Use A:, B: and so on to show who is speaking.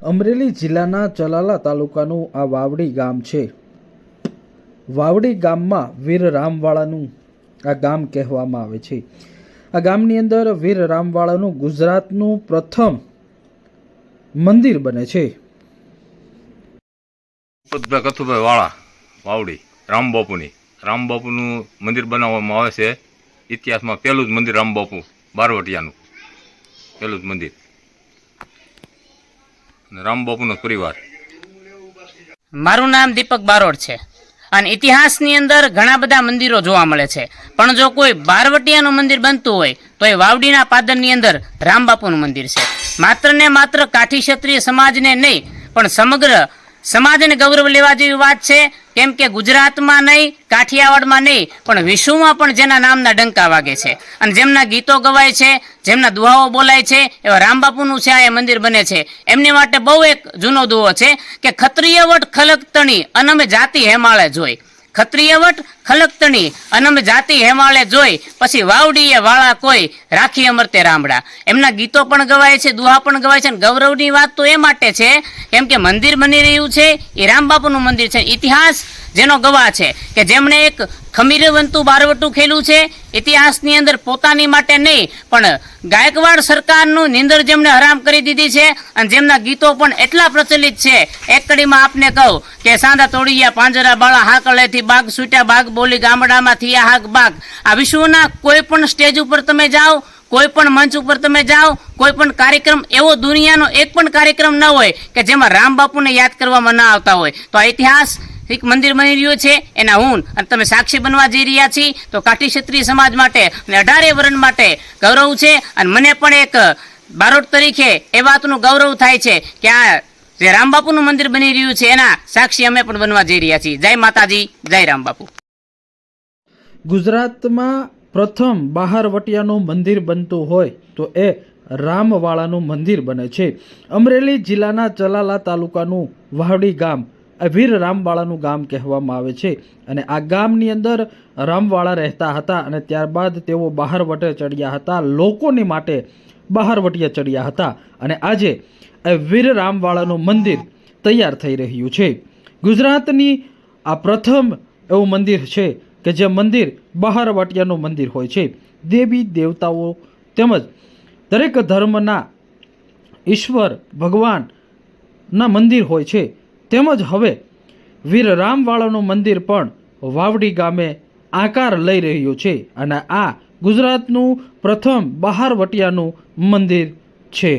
A: અમરેલી જિલ્લાના ચલાલા તાલુકાનું આ વાવડી ગામ છે। વાવડી ગામમાં વીર રામવાળાનું આ ગામ કહેવામાં આવે છે। આ ગામની અંદર વીર રામવાળાનું ગુજરાતનું પ્રથમ મંદિર બને છે।
B: કથુભાઈ વાળા વાવડી રામબાપુનું મંદિર બનાવવામાં આવે છે। ઇતિહાસમાં પહેલું જ મંદિર રામબાપુ બારવટિયાનું પહેલું જ મંદિર, રામબાપુનો પરિવાર।
C: મારું નામ દીપક બારોટ છે અને ઇતિહાસની અંદર ઘણા બધા મંદિરો જોવા મળે છે, પણ જો કોઈ બારવટિયાનું મંદિર બનતું હોય તો એ વાવડીના પાદરની અંદર રામબાપુનું મંદિર છે। માત્ર ને માત્ર કાઠી ક્ષત્રિય સમાજને નહીં પણ સમગ્ર સમાજને ગૌરવ લેવા જેવી વાત છે, કેમ કે ગુજરાતમાં નહીં, કાઠિયાવાડમાં નહીં પણ વિશ્વમાં પણ જેના નામના ડંકા વાગે છે અને જેમના ગીતો ગવાય છે, જેમના દુહાઓ બોલાય છે, એવા રામબાપુનું છે આ મંદિર બને છે। એમની માટે બહુ એક જૂનો દુહો છે કે ખત્રિયવટ ખલક તણી અનમે જાતિ હેમાળે જોઈ, ખત્રિયવટ ખલક તણી અનમે જાતિ હેમાળે જોઈ, પછી વાવડીએ વાળા કોઈ રાખી અમરતે રામડા। એમના ગીતો પણ ગવાય છે, દુહા પણ ગવાય છે અને ગૌરવની વાત તો એ માટે છે કેમ કે મંદિર બની રહ્યું છે એ રામબાપુનું મંદિર છે। ઇતિહાસ જેનો ગવાહ છે કે જેમણે એક ખમીરવંતું બારવટું ખેલું છે, ઇતિહાસની અંદર પોતાની માટે નહીં પણ ગાયકવાડ સરકારનું નિંદર જેમણે હરામ કરી દીધી છે અને જેમના ગીતો પણ એટલા પ્રચલિત છે। એક કડીમાં આપને કહું કે સાંધા તોડિયા પાંજરા બાળા હાકળેથી બાગ છૂટ્યા બાગ બોલી ગામડામાં થયા હાક બાગ। આ વિશ્વના કોઈ પણ સ્ટેજ ઉપર તમે જાઓ, કોઈ પણ મંચ ઉપર તમે જાઓ, કોઈ પણ કાર્યક્રમ એવો દુનિયાનો એક પણ કાર્યક્રમ ન હોય કે જેમાં રામબાપુને યાદ કરવામાં ન આવતા હોય। તો આ ઇતિહાસ એક મંદિર બની રહ્યું છે એના હું અને તમે સાક્ષી બનવા જઈ રહ્યા છીએ, તો કાઠી ક્ષત્રિય સમાજ માટે અને 18 વર્ણ માટે ગૌરવ છે અને મને પણ એક બારોટ તરીકે એ વાતનું ગૌરવ થાય છે કે આ જે રામબાપુનું મંદિર બની રહ્યું છે એના સાક્ષી અમે પણ બનવા જઈ રહ્યા છીએ। જય માતાજી, જય રામબાપુ।
A: ગુજરાતમાં પ્રથમ બહારવટિયાનું મંદિર બનતું હોય તો એ રામવાળાનું મંદિર બને છે। અમરેલી જિલ્લાના ચલાલા તાલુકાનું વાવડી ગામ આ વીર રામવાળાનું ગામ કહેવામાં આવે છે અને આ ગામની અંદર રામવાળા રહેતા હતા અને ત્યારબાદ તેઓ બહારવટે ચડ્યા હતા, લોકોની માટે બહારવટિયા ચડ્યા હતા અને આજે આ વીર રામવાળાનું મંદિર તૈયાર થઈ રહ્યું છે। ગુજરાતની આ પ્રથમ એવું મંદિર છે કે જે મંદિર બહારવટિયાનું મંદિર હોય છે। દેવી દેવતાઓ તેમજ દરેક ધર્મના ઈશ્વર ભગવાનના મંદિર હોય છે, તેમજ હવે વીર રામવાળાનું મંદિર પણ વાવડી ગામે આકાર લઈ રહ્યું છે અને આ ગુજરાતનું પ્રથમ બહારવટિયાનું મંદિર છે।